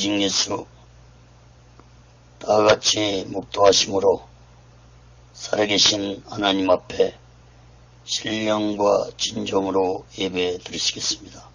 오직 예수 다같이 묵도하심으로 살아계신 하나님 앞에 신령과 진정으로 예배 드리시겠습니다.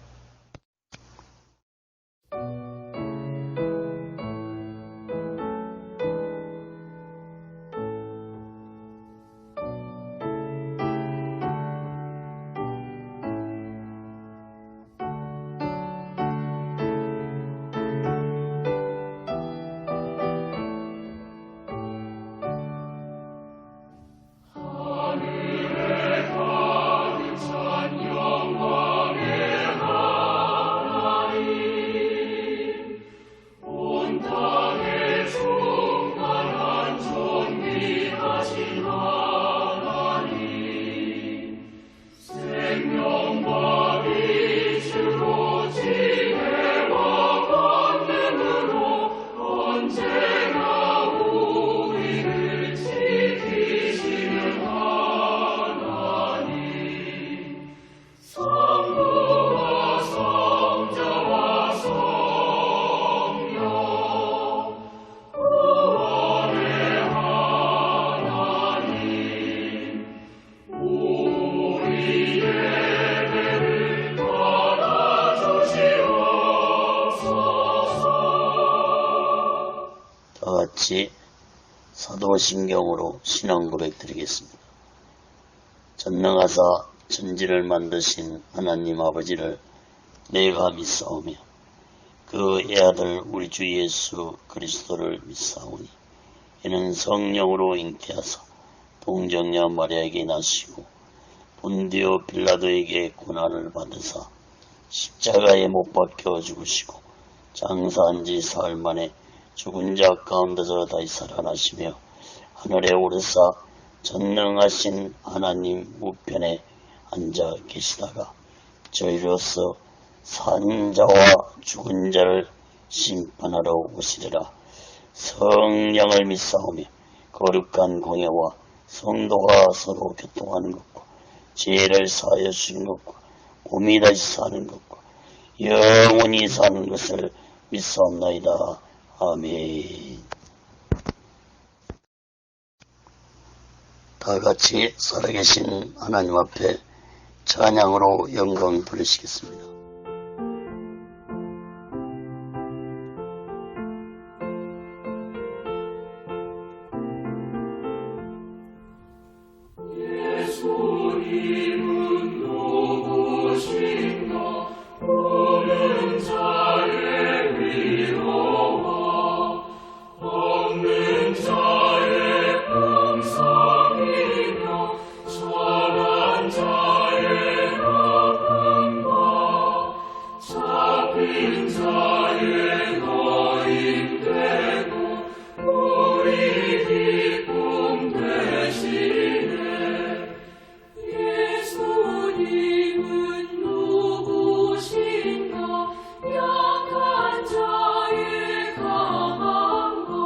다같이 사도신경으로 신앙 고백 드리겠습니다. 전능하사 천지를 만드신 하나님 아버지를 내가 믿사오며 그 애아들 우리 주 예수 그리스도를 믿사오니 이는 성령으로 잉태하사 동정녀 마리아에게 나시고 본디오 빌라도에게 고난을 받으사 십자가에 못 박혀 죽으시고 장사한 지 사흘 만에 죽은 자 가운데서 다시 살아나시며 하늘에 오르사 전능하신 하나님 우편에 앉아 계시다가 저희로서 산 자와 죽은 자를 심판하러 오시리라. 성령을 믿사오며 거룩한 공예와 성도가 서로 교통하는 것과 죄를 사하여 주시는 것과 몸이 다시 사는 것과 영원히 사는 것을 믿사옵나이다. 아멘. 다같이 살아계신 하나님 앞에 찬양으로 영광 돌리시겠습니다. 예수님은 누구신가 보는 자의 위로와 없는 자의 풍성이며 천한 자의 나쁨과 잡힌 자의 거인되고 우리 기쁨 되시네. 예수님은 누구신가 약한 자의 강함과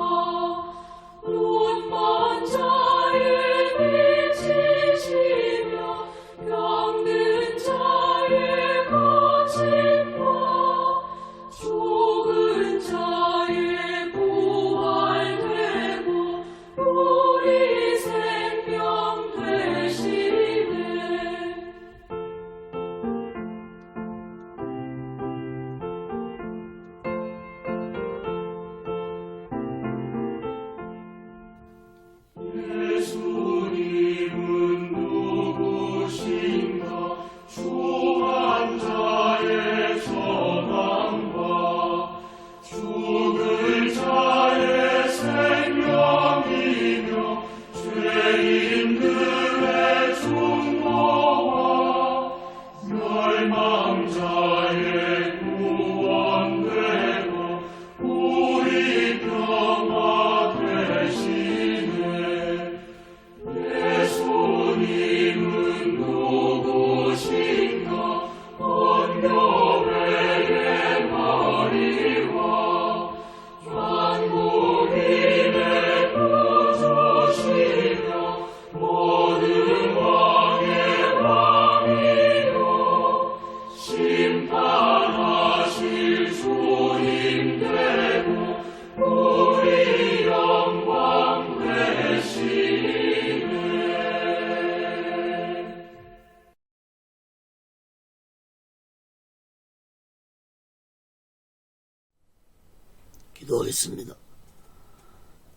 기도하겠습니다.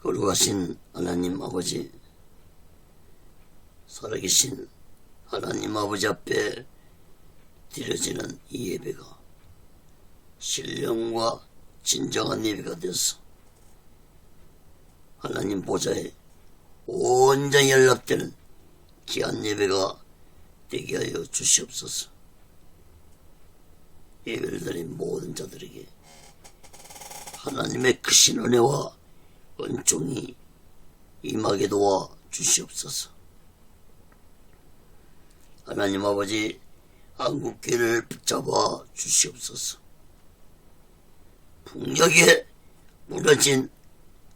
거룩하신 하나님 아버지, 살아계신 하나님 아버지 앞에 드려지는 이 예배가 신령과 진정한 예배가 되어서 하나님 보좌에 온전히 연락되는 귀한 예배가 되게 하여 주시옵소서. 예배를 드린 모든 자들에게 하나님의 크신 은혜와 은총이 임하게 도와 주시옵소서. 하나님 아버지, 한국교회를 붙잡아 주시옵소서. 북녘에 무너진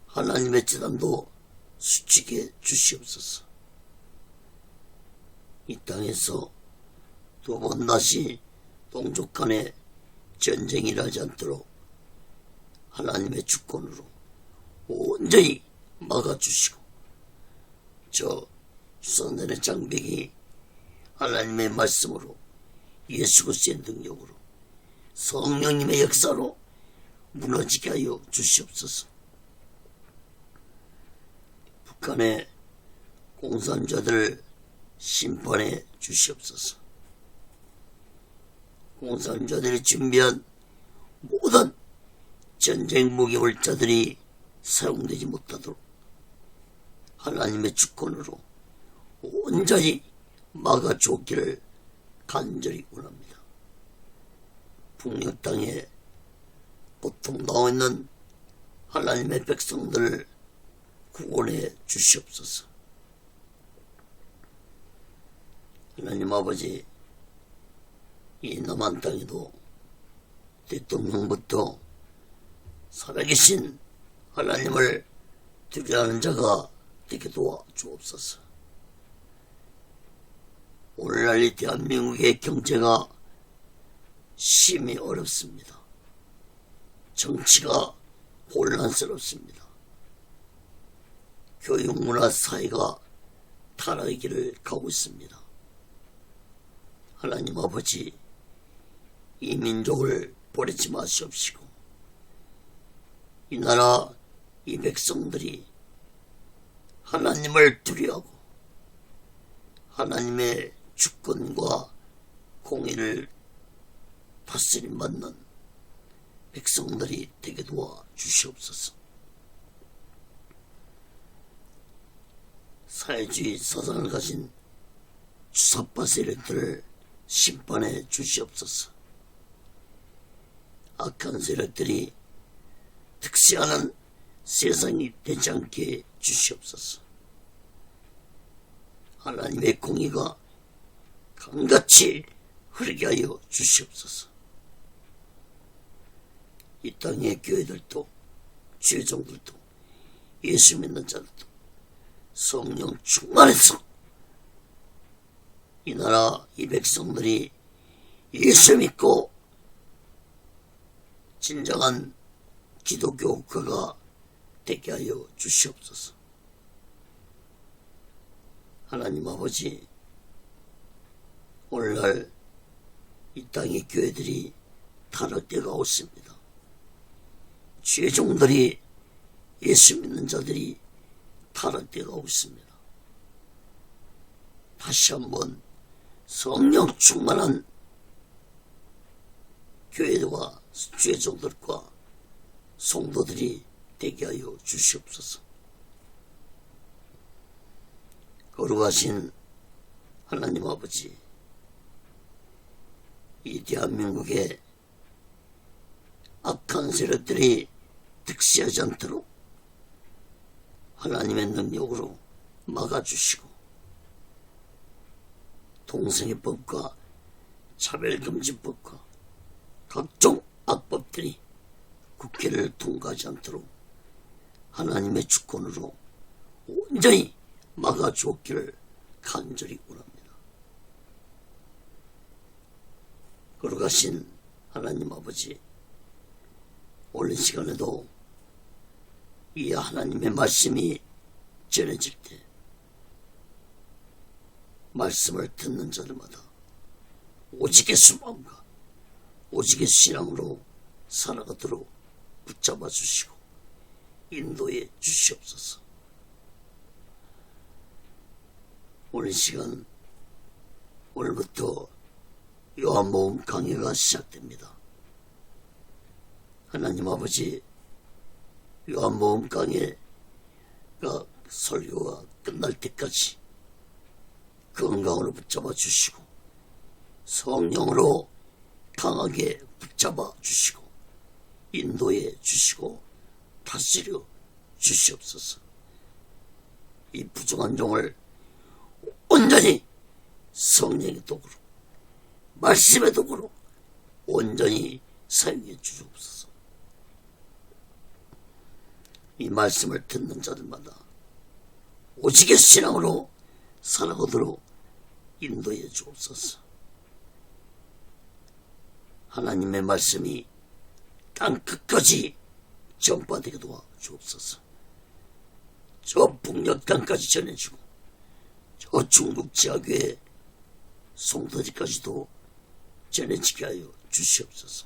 하나님의 재단도 수치게 주시옵소서. 이 땅에서 두 번 다시 동족 간에 전쟁이 일어나지 않도록 하나님의 주권으로 온전히 막아주시고, 저 유산되는 장벽이 하나님의 말씀으로, 예수 그리스도의 능력으로, 성령님의 역사로 무너지게 하여 주시옵소서. 북한의 공산자들을 심판해 주시옵소서. 공산자들이 준비한 모든 전쟁 무기 월자들이 사용되지 못하도록 하나님의 주권으로 온전히 막아주기를 간절히 원합니다. 북녘 땅에 고통당하고 있는 하나님의 백성들을 구원해 주시옵소서. 하나님 아버지, 이 남한 땅에도 대통령부터 살아계신 하나님을 두려워하는 자가 되게 도와 주옵소서. 오늘날 이 대한민국의 경제가 심히 어렵습니다. 정치가 혼란스럽습니다. 교육문화 사회가 타락의 길을 가고 있습니다. 하나님 아버지, 이 민족을 버리지 마시옵시고, 이 나라, 이 백성들이 하나님을 두려워하고 하나님의 주권과 공의를 다스림받는 백성들이 되게 도와 주시옵소서. 사회주의 사상을 가진 주사파 세력들을 심판해 주시옵소서. 악한 세력들이 특시하는 세상이 되지 않게 주시옵소서. 하나님의 공의가 강같이 흐르게 하여 주시옵소서. 이 땅의 교회들도, 죄종들도, 예수 믿는 자들도 성령 충만해서 이 나라, 이 백성들이 예수 믿고 진정한 기독교 국가가 되게 하여 주시옵소서. 하나님 아버지, 오늘날 이 땅의 교회들이 타락되어 있습니다. 죄종들이, 예수 믿는 자들이 타락되어 있습니다. 다시 한번 성령 충만한 교회와 죄종들과 성도들이 되게 하여 주시옵소서. 거룩하신 하나님 아버지, 이 대한민국에 악한 세력들이 득세하지 않도록 하나님의 능력으로 막아주시고, 동성애법과 차별금지법과 각종 악법들이 국회를 통과하지 않도록 하나님의 주권으로 온전히 막아주었기를 간절히 원합니다. 거룩하신 하나님 아버지, 오늘 시간에도 이 하나님의 말씀이 전해질 때 말씀을 듣는 자들마다 오직의 수마음과 오직의 신앙으로 살아가도록 붙잡아 주시고 인도해 주시옵소서. 오늘 시간, 오늘부터 요한복음 강해가 시작됩니다. 하나님 아버지, 요한복음 강해가 설교가 끝날 때까지 건강으로 붙잡아 주시고 성령으로 강하게 붙잡아 주시고 인도해 주시고 다스려 주시옵소서. 이 부정한 종을 온전히 성령의 도구로, 말씀의 도구로 온전히 사용해 주시옵소서. 이 말씀을 듣는 자들마다 오직의 신앙으로 살아가도록 인도해 주옵소서. 하나님의 말씀이 땅 끝까지 전파되게 도와주옵소서. 저 북녘강까지 전해주고 저 중국 지하교회 송도지까지도 전해지게 하여 주시옵소서.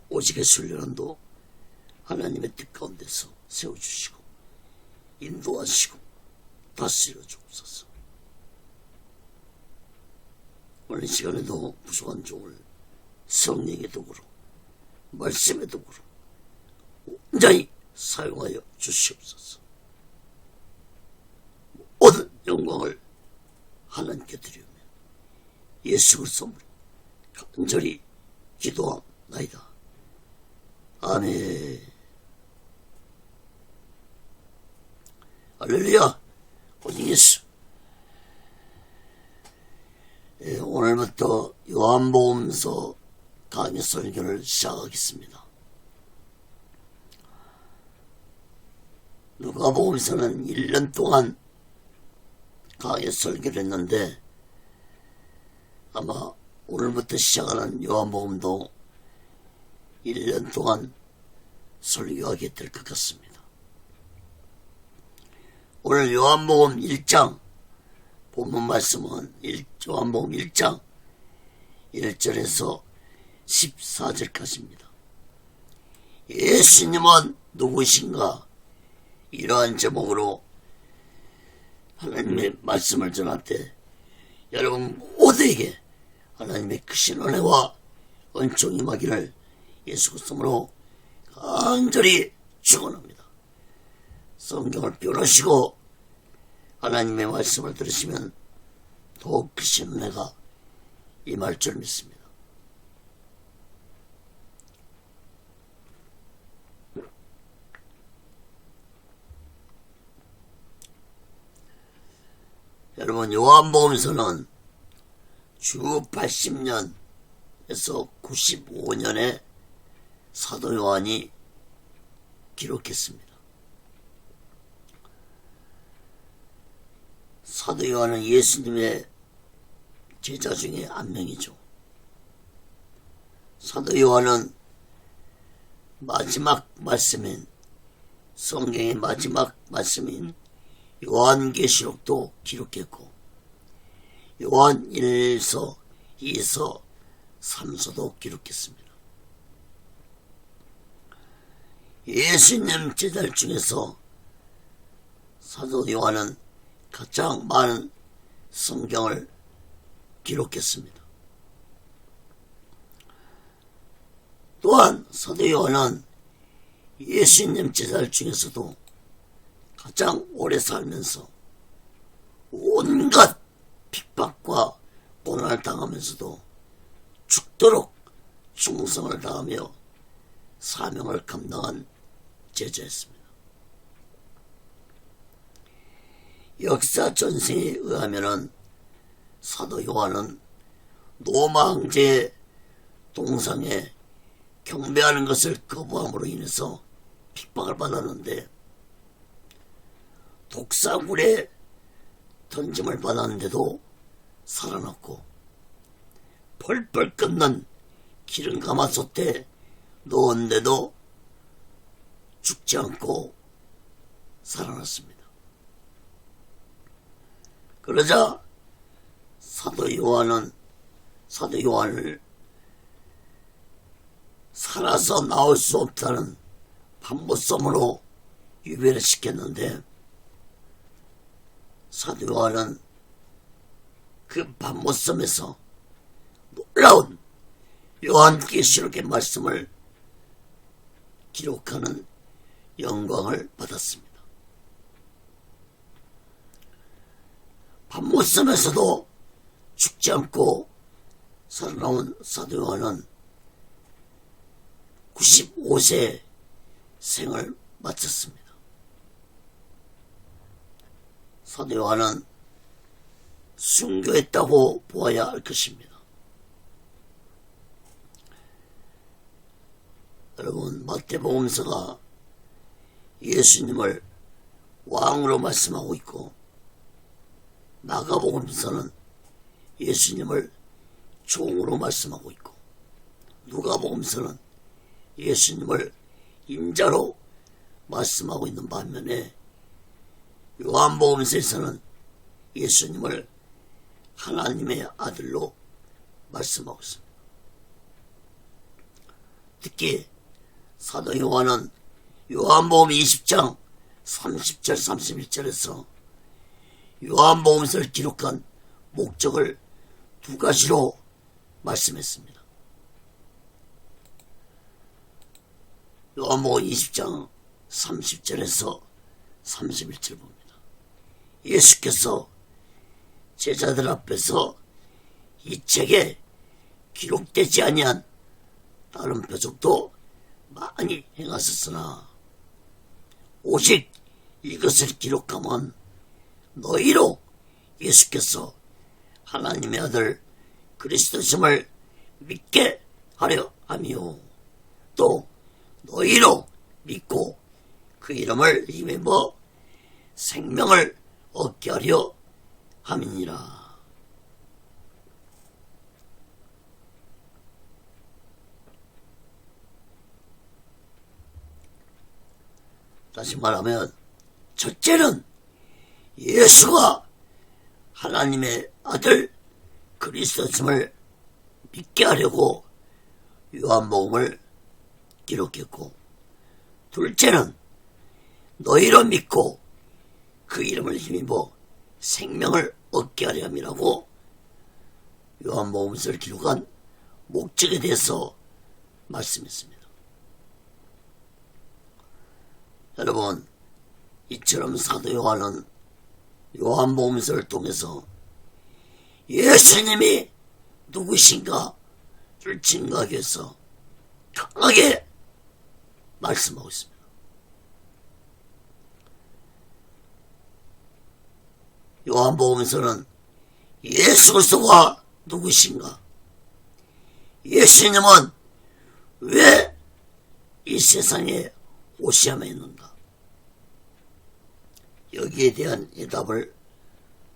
오직의 순례란도 하나님의 뜻 가운데서 세워주시고 인도하시고 다스려 주옵소서. 오늘 시간에도 부족한 종을 성령의 도구로, 말씀의 도구로 온전히 사용하여 주시옵소서. 모든 영광을 하나님께 드리오며 예수 그리스도로 간절히 기도하나이다. 아멘. 할렐루야. 오직 예수. 오늘부터 요한복음서 강의 설교를 시작하겠습니다. 누가복음서는 1년 동안 강의 설교를 했는데 아마 오늘부터 시작하는 요한복음도 1년 동안 설교하게 될 것 같습니다. 오늘 요한복음 1장 본문 말씀은 요한복음 1장 1절에서 14절까지입니다. 예수님은 누구신가? 이러한 제목으로 하나님의 말씀을 전할 때 여러분 모두에게 하나님의 크신 은혜와 은총이 임하기를 예수 그리스도로 간절히 축원합니다. 성경을 펴놓으시고 하나님의 말씀을 들으시면 더욱 크신 은혜가 임할 줄 믿습니다. 여러분, 요한복음서는 주 80년에서 95년에 사도 요한이 기록했습니다. 사도 요한은 예수님의 제자 중에 한 명이죠. 사도 요한은 마지막 말씀인, 성경의 마지막 말씀인 요한계시록도 기록했고 요한 1서, 2서, 3서도 기록했습니다. 예수님 제자 중에서 사도 요한은 가장 많은 성경을 기록했습니다. 또한 사도 요한은 예수님 제자 중에서도 가장 오래 살면서 온갖 핍박과 고난을 당하면서도 죽도록 충성을 다하며 사명을 감당한 제자였습니다. 역사 전승에 의하면 사도 요한은 로마 황제의 동상에 경배하는 것을 거부함으로 인해서 핍박을 받았는데 독사굴에 던짐을 받았는데도 살아났고 펄펄 끓는 기름 가마솥에 넣었는데도 죽지 않고 살아났습니다. 그러자 사도 요한을 살아서 나올 수 없다는 판못섬으로 유배를 시켰는데 사도 요한은 그 판못섬에서 놀라운 요한계시록의 말씀을 기록하는 영광을 받았습니다. 판못섬에서도 죽지 않고 살아나온 사도 요한은 95세 생을 마쳤습니다. 사도 요한은 순교했다고 보아야 할 것입니다. 여러분, 마태복음서가 예수님을 왕으로 말씀하고 있고 마가복음서는 예수님을 종으로 말씀하고 있고 누가복음서는 예수님을 인자로 말씀하고 있는 반면에 요한복음서에서는 예수님을 하나님의 아들로 말씀하고 있습니다. 특히 사도 요한은 요한복음 20장 30절 31절에서 요한복음서를 기록한 목적을 두 가지로 말씀했습니다. 요한복음 20장 30절에서 31절 봅니다. 예수께서 제자들 앞에서 이 책에 기록되지 아니한 다른 표적도 많이 행하셨으나 오직 이것을 기록하면 너희로 예수께서 하나님의 아들 그리스도심을 믿게 하려 함이요 또 너희로 믿고 그 이름을 힘입어 생명을 얻게 하려 함이니라. 다시 말하면 첫째는 예수가 하나님의 아들 그리스도심을 믿게 하려고 요한복음을 기록했고, 둘째는 너희로 믿고 그 이름을 힘입어 생명을 얻게 하려 함이라고 요한복음서를 기록한 목적에 대해서 말씀했습니다. 여러분, 이처럼 사도 요한은 요한복음서를 통해서 예수님이 누구신가를 증거하기 위해서 강하게 말씀하고 있습니다. 요한복음서는 예수 그리스도가 누구신가, 예수님은 왜 이 세상에 오셔야만 했는가, 여기에 대한 대답을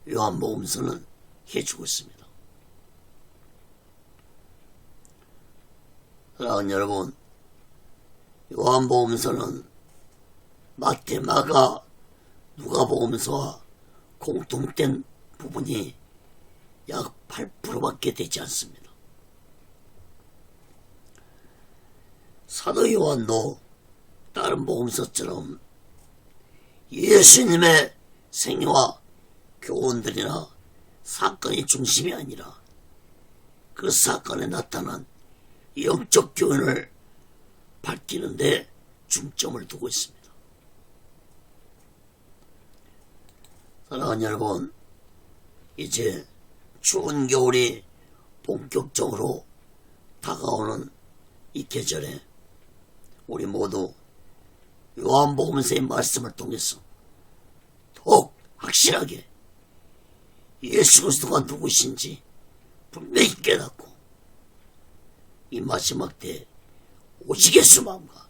요한복음서는 해주고 있습니다. 사랑하는 여러분, 요한복음서는 마태, 마가, 누가복음서와 공통된 부분이 약 8%밖에 되지 않습니다. 사도 요한도 다른 복음서처럼 예수님의 생애와 교훈들이나 사건이 중심이 아니라 그 사건에 나타난 영적 교훈을 밝히는데 중점을 두고 있습니다. 사랑하는 여러분, 이제 추운 겨울이 본격적으로 다가오는 이 계절에 우리 모두 요한복음서의 말씀을 통해서 더욱 확실하게 예수 그리스도가 누구신지 분명히 깨닫고 이 마지막 때 오직 예수 마음과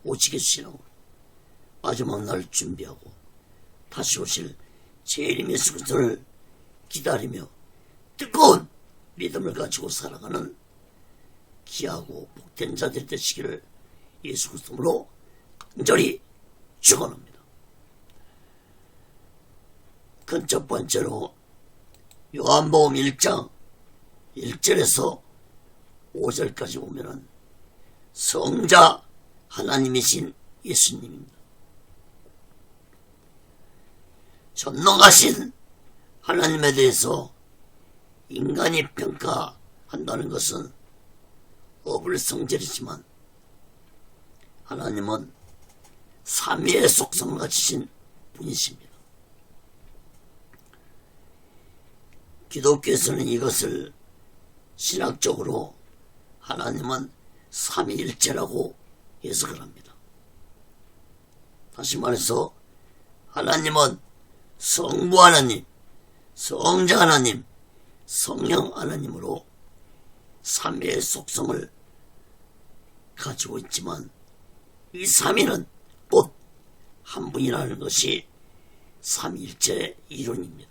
오직 예수 신앙으로 마지막 날을 준비하고 다시 오실 재림 예수 그리스도를 기다리며 뜨거운 믿음을 가지고 살아가는 귀하고 복된 자들 되시기를 예수 그리스도로 간절히 축원합니다. 그 첫 번째로 요한복음 1장 1절에서 5절까지 보면은 성자 하나님이신 예수님입니다. 전능하신 하나님에 대해서 인간이 평가한다는 것은 어불성설이지만 하나님은 삼위의 속성을 가지신 분이십니다. 기독교에서는 이것을 신학적으로 하나님은 삼위일체라고 해석을 합니다. 다시 말해서 하나님은 성부 하나님, 성자 하나님, 성령 하나님으로 삼위의 속성을 가지고 있지만 이 삼위는 곧 한 분이라는 것이 삼위일체의 이론입니다.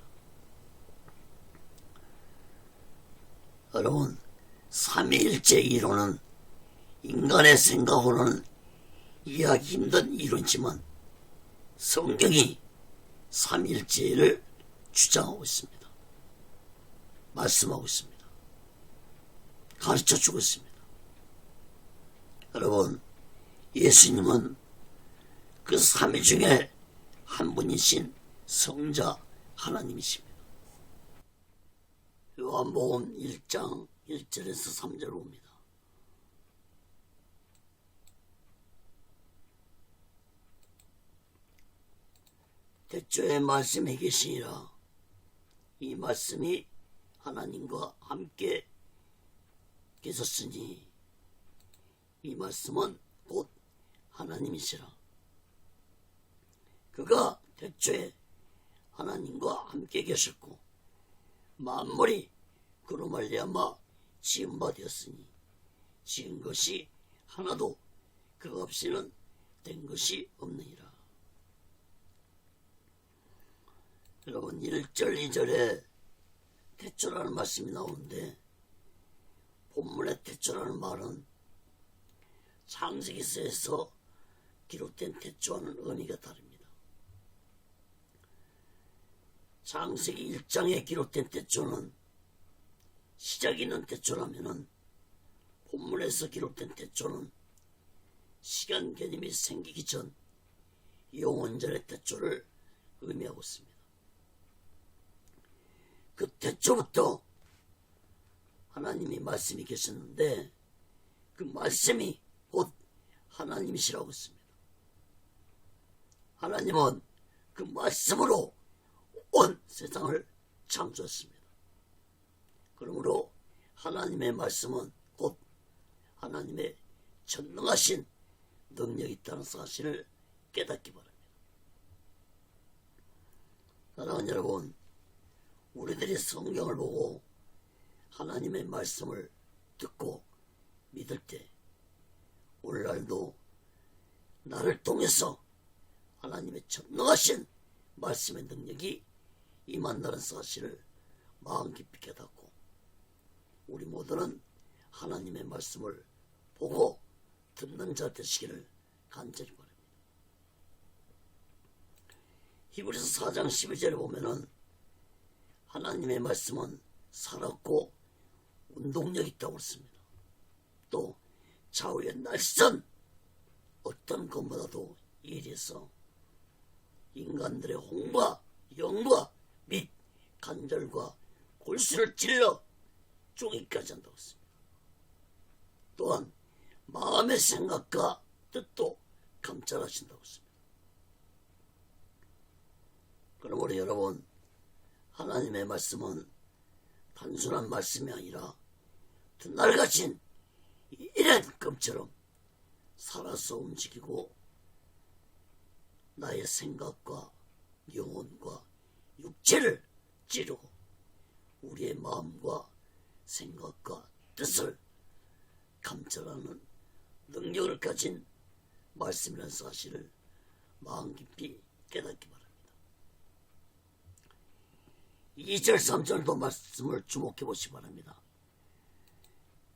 여러분, 삼위일체 이론은 인간의 생각으로는 이해하기 힘든 이론이지만 성경이 삼위일체를 주장하고 있습니다. 말씀하고 있습니다. 가르쳐주고 있습니다. 여러분, 예수님은 그 삼위 중에 한 분이신 성자 하나님이십니다. 요한복음 1장 1절에서 3절 봅니다. 태초에 말씀이 계시니라. 이 말씀이 하나님과 함께 계셨으니 이 말씀은 곧 하나님이시라. 그가 태초에 하나님과 함께 계셨고 만물이 그로 말미암아 지은 바 되었으니 지은 것이 하나도 그가 없이는 된 것이 없느니라. 여러분, 1절 2절에 태초라는 말씀이 나오는데 본문의 태초라는 말은 창세기서에서 기록된 태초와는 의미가 다릅니다. 창세기 1장에 기록된 태초는 시작 있는 태초라면은 본문에서 기록된 태초는 시간 개념이 생기기 전 영원전의 태초를 의미하고 있습니다. 그 태초부터 하나님이 말씀이 계셨는데 그 말씀이 곧 하나님이시라고 했습니다. 하나님은 그 말씀으로 온 세상을 창조했습니다. 그러므로 하나님의 말씀은 곧 하나님의 전능하신 능력이 있다는 사실을 깨닫기 바랍니다. 사랑하는 여러분, 우리들이 성경을 보고 하나님의 말씀을 듣고 믿을 때 오늘날도 나를 통해서 하나님의 전능하신 말씀의 능력이 임한다는 사실을 마음 깊이 깨닫고 우리 모두는 하나님의 말씀을 보고 듣는 자 되시기를 간절히 바랍니다. 히브리서 4장 11절에 보면은 하나님의 말씀은 살았고 운동력 있다고 했습니다. 또 좌우의 날선 어떤 것보다도 예리해서 인간들의 홍과 영과 및 관절과 골수를 찔러 쪼개기까지 한다고 했습니다. 또한 마음의 생각과 뜻도 감찰하신다고 했습니다. 그러므로 여러분, 하나님의 말씀은 단순한 말씀이 아니라 두날 가진 이런 금처럼 살아서 움직이고 나의 생각과 영혼과 육체를 찌르고 우리의 마음과 생각과 뜻을 감찰하는 능력을 가진 말씀이라는 사실을 마음 깊이 깨닫기 바랍니다. 2절 3절도 말씀을 주목해 보시기 바랍니다.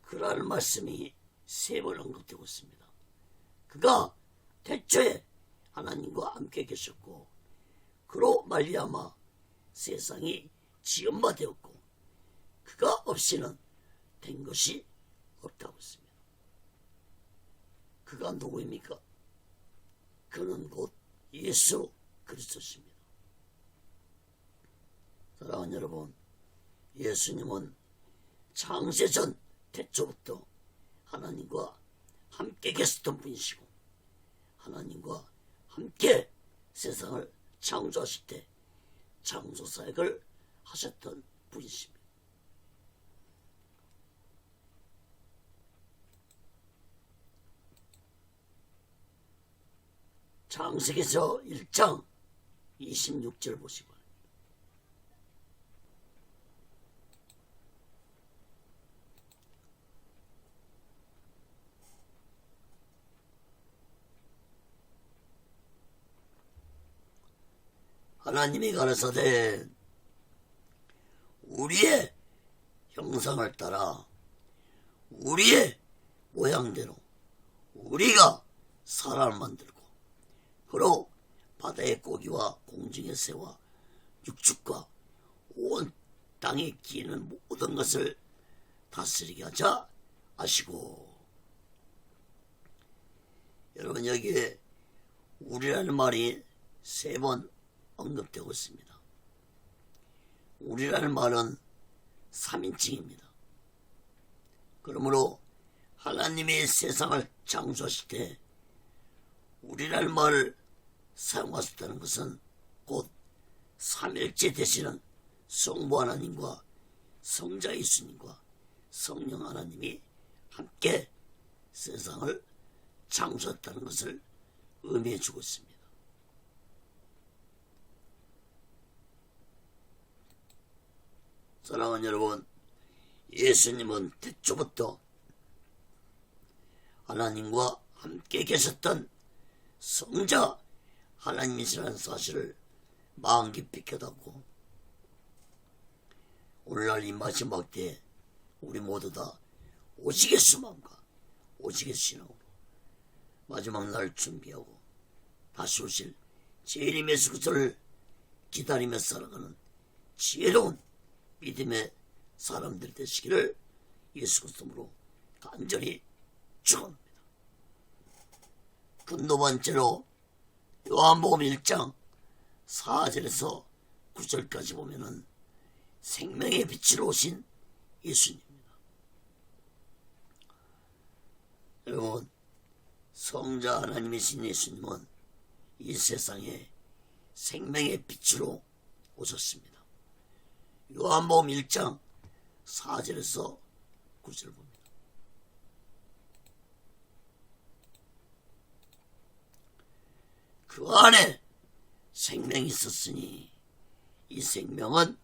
그라는 말씀이 3번 언급되고 있습니다. 그가 태초에 하나님과 함께 계셨고 그로 말미암아 세상이 지은 바 되었고 그가 없이는 된 것이 없다고 했습니다. 그가 누구입니까? 그는 곧 예수 그리스도십니다. 사랑하는 여러분, 예수님은 창세전 태초부터 하나님과 함께 계셨던 분이시고 하나님과 함께 세상을 창조하실 때 창조사역을 하셨던 분이십니다. 창세기서 1장 26절 보시고 하나님이 가라사대 우리의 형상을 따라 우리의 모양대로 우리가 사람을 만들고 그로 바다의 고기와 공중의 새와 육축과 온 땅에 기는 모든 것을 다스리게 하자 하시고. 여러분, 여기에 우리라는 말이 3번 언급되고 있습니다. 우리라는 말은 3인칭입니다. 그러므로 하나님이 세상을 창조하실 때 우리라는 말을 사용하셨다는 것은 곧 삼일째 되시는 성부 하나님과 성자 예수님과 성령 하나님이 함께 세상을 창조했다는 것을 의미해 주고 있습니다. 사랑하는 여러분, 예수님은 태초부터 하나님과 함께 계셨던 성자 하나님이시라는 사실을 마음 깊이 깨닫고 오늘날 이 마지막 때에 우리 모두 다 오직의 수마음과 오직의 신앙으로 마지막 날 준비하고 다시 오실 재림 예수 그리스도를 기다리며 살아가는 지혜로운 믿음의 사람들 되시기를 예수 그리스도로 간절히 축원합니다. 그 번째로 요한복음 1장 4절에서 9절까지 보면은 생명의 빛으로 오신 예수님입니다. 여러분, 성자 하나님이신 예수님은 이 세상에 생명의 빛으로 오셨습니다. 요한복음 1장 4절에서 9절 봅니다. 그 안에 생명이 있었으니 이 생명은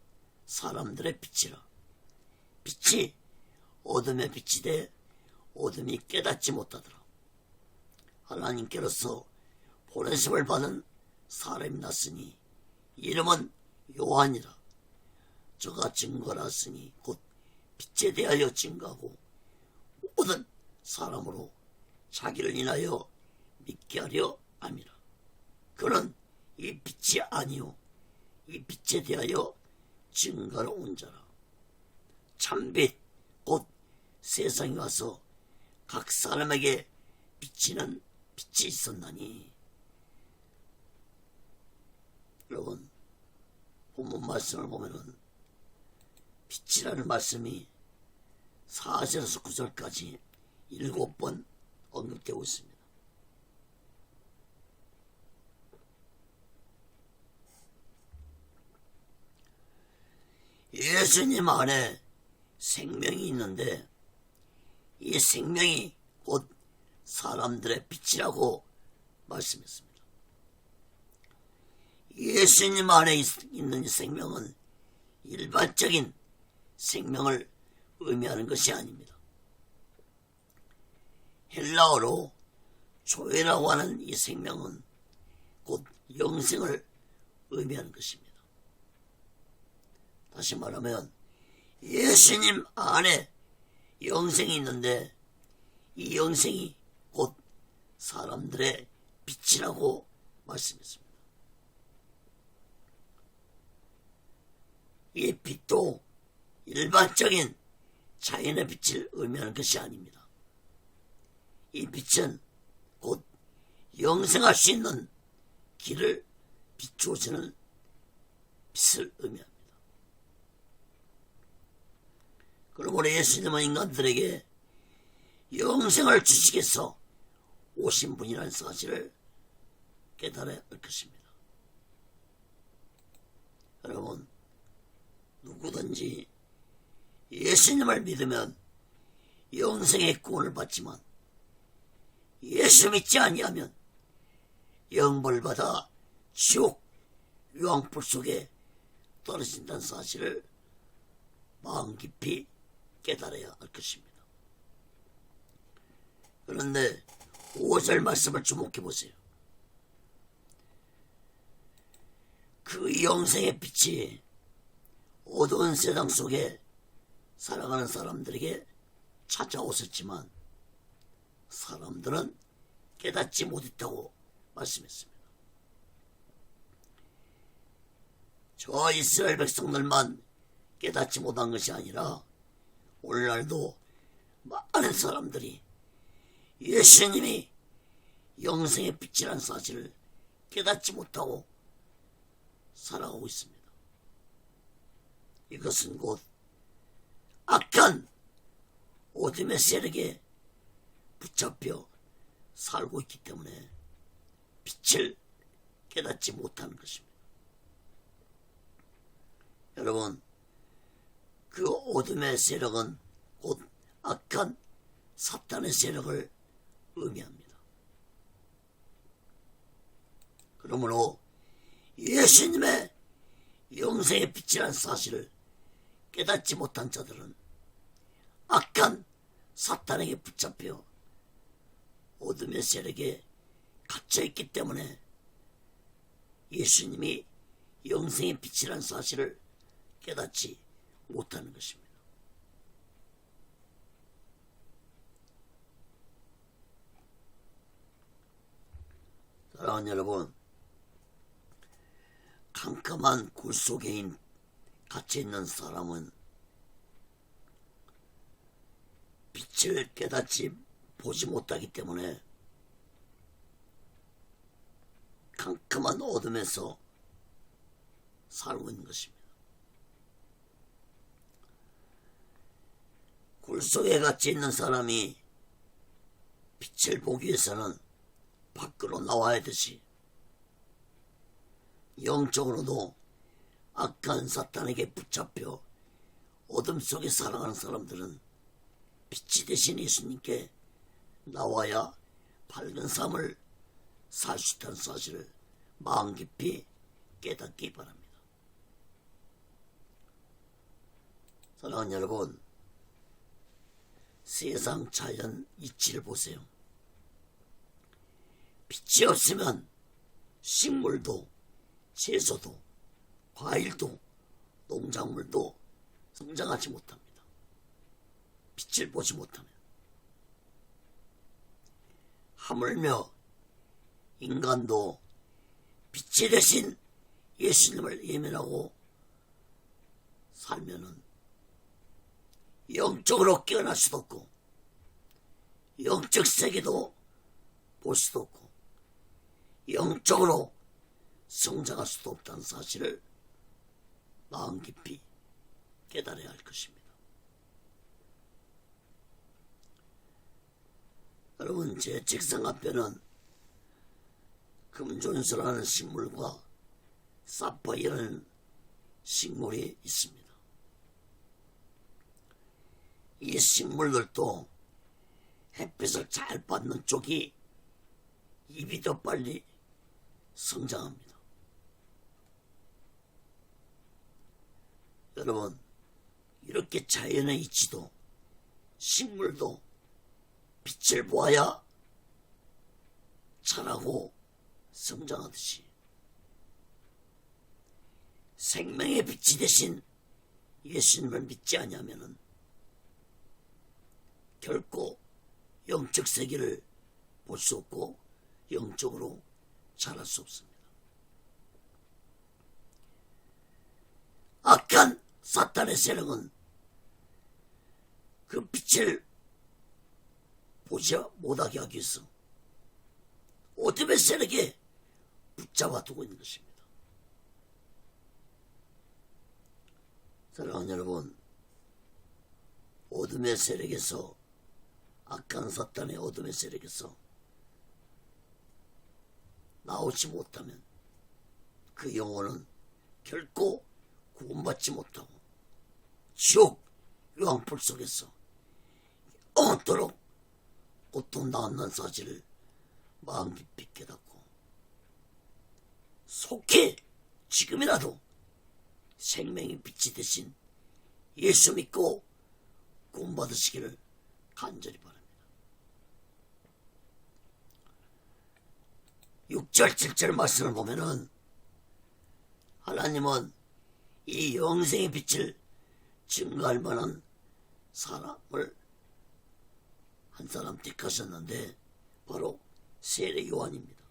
사람들의 빛이라. 빛이 어둠의 빛이 돼 어둠이 깨닫지 못하더라. 하나님께로서 보내심을 받은 사람이 났으니 이름은 요한이라. 저가 증거하였으니 곧 빛에 대하여 증거하고 모든 사람으로 자기를 인하여 믿게 하려 함이라. 그는 이 빛이 아니요 이 빛에 대하여 증거로 온 자라. 참빛 곧 세상에 와서 각 사람에게 비치는 빛이 있었나니. 여러분, 본문 말씀을 보면은 빛이라는 말씀이 4절에서 9절까지 7번 언급되고 있습니다. 예수님 안에 생명이 있는데 이 생명이 곧 사람들의 빛이라고 말씀했습니다. 예수님 안에 있는 이 생명은 일반적인 생명을 의미하는 것이 아닙니다. 헬라어로 조에라고 하는 이 생명은 곧 영생을 의미하는 것입니다. 다시 말하면 예수님 안에 영생이 있는데 이 영생이 곧 사람들의 빛이라고 말씀했습니다. 이 빛도 일반적인 자연의 빛을 의미하는 것이 아닙니다. 이 빛은 곧 영생할 수 있는 길을 비추어주는 빛을 의미합니다. 그러므로 예수님은 인간들에게 영생을 주시기 위해서 오신 분이라는 사실을 깨달아야 할 것입니다. 여러분, 누구든지 예수님을 믿으면 영생의 구원을 받지만 예수 믿지 아니하면 영벌 받아 지옥 유황불 속에 떨어진다는 사실을 마음 깊이 깨달아야 할 것입니다. 그런데 5절 말씀을 주목해 보세요. 그 영생의 빛이 어두운 세상 속에 살아가는 사람들에게 찾아오셨지만 사람들은 깨닫지 못했다고 말씀했습니다. 저 이스라엘 백성들만 깨닫지 못한 것이 아니라 오늘날도 많은 사람들이 예수님이 영생의 빛이라는 사실을 깨닫지 못하고 살아가고 있습니다. 이것은 곧 악한 어둠의 세력에 붙잡혀 살고 있기 때문에 빛을 깨닫지 못하는 것입니다. 여러분, 그 어둠의 세력은 곧 악한 사탄의 세력을 의미합니다. 그러므로 예수님의 영생의 빛이라는 사실을 깨닫지 못한 자들은 악한 사탄에게 붙잡혀 어둠의 세력에 갇혀있기 때문에 예수님이 영생의 빛이라는 사실을 깨닫지 못하는 것입니다. 사랑하는 여러분, 캄캄한 굴 속에 갇혀있는 사람은 빛을 깨닫지 보지 못하기 때문에 캄캄한 어둠에서 살고 있는 것입니다. 굴 속에 갇혀 있는 사람이 빛을 보기 위해서는 밖으로 나와야 되지, 영적으로도 악한 사탄에게 붙잡혀 어둠 속에 살아가는 사람들은 빛이 되신 예수님께 나와야 밝은 삶을 살 수 있다는 사실을 마음 깊이 깨닫기 바랍니다. 사랑하는 여러분, 세상 자연 이치를 보세요. 빛이 없으면 식물도 채소도 과일도 농작물도 성장하지 못합니다. 빛을 보지 못하면. 하물며 인간도 빛이 되신 예수님을 예면하고 살면은 영적으로 깨어날 수도 없고 영적 세계도 볼 수도 없고 영적으로 성장할 수도 없다는 사실을 마음 깊이 깨달아야 할 것입니다. 여러분, 제 책상 앞에는 금존수라는 식물과 사파이어라는 식물이 있습니다. 이 식물들도 햇빛을 잘 받는 쪽이 잎이 더 빨리 성장합니다. 여러분, 이렇게 자연의 이치도 식물도 빛을 보아야 자라고 성장하듯이 생명의 빛이 되신 예수님을 믿지 아니하면은 결코 영적 세계를 볼 수 없고 영적으로 자랄 수 없습니다. 악한 사탄의 세력은 그 빛을 보지 못하게 하기 위해서 어둠의 세력에 붙잡아 두고 있는 것입니다. 사랑하는 여러분, 어둠의 세력에서, 악한 사탄의 어둠의 세력에서 나오지 못하면 그 영혼은 결코 구원받지 못하고 지옥 유황불 속에서 영원토록 고통당한다는 사실을 마음 깊이 깨닫고 속히 지금이라도 생명의 빛이 되신 예수 믿고 구원받으시기를 간절히 바랍니다. 6절 7절 말씀을 보면은 하나님은 이 영생의 빛을 증거할 만한 사람을 한 사람 택하셨는데 바로 세례 요한입니다.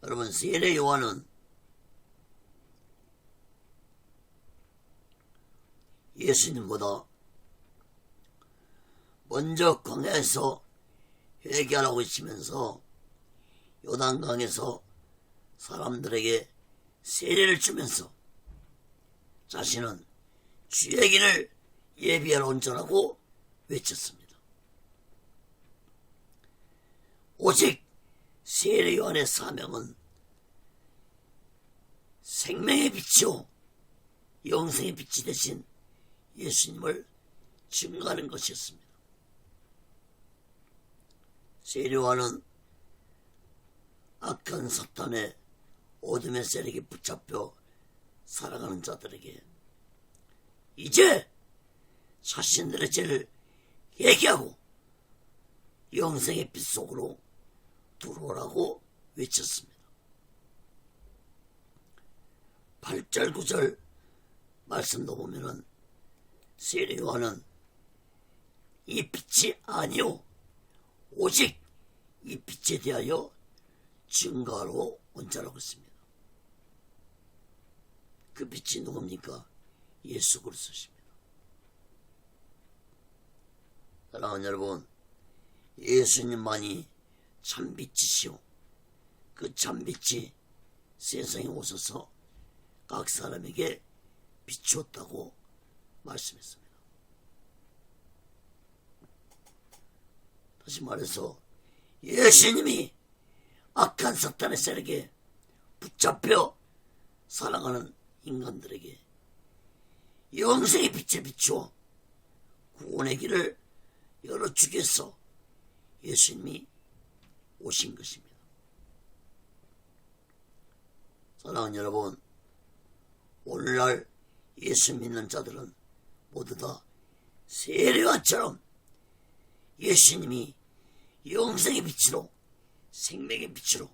여러분, 세례 요한은 예수님보다 먼저 광야에서 회개하라고 외치면서 요단강에서 사람들에게 세례를 주면서 자신은 주의 길을 예비하러 온전하고 외쳤습니다. 오직 세례 요한의 사명은 생명의 빛이요 영생의 빛이 되신 예수님을 증거하는 것이었습니다. 세례 요한은 악한 사탄의 어둠의 세력에 붙잡혀 살아가는 자들에게 이제 자신들의 죄를 회개하고 영생의 빛 속으로 들어오라고 외쳤습니다. 8절 9절 말씀도 보면은 세례 요한은 이 빛이 아니요 오직 이 빛에 대하여 증거하러 온 자라고 했습니다. 그 빛이 누굽니까? 예수 그리스도십니다. 사랑하는 여러분, 예수님만이 참빛이시오. 그 참빛이 세상에 오셔서 각 사람에게 비추었다고 말씀했습니다. 다시 말해서 예수님이 악한 사탄의 세력에 붙잡혀 살아가는 인간들에게 영생의 빛을 비추어 구원의 길을 열어주기 위해서 예수님이 오신 것입니다. 사랑하는 여러분, 오늘날 예수 믿는 자들은 모두 다 세례요한처럼 예수님이 영생의 빛으로 생명의 빛으로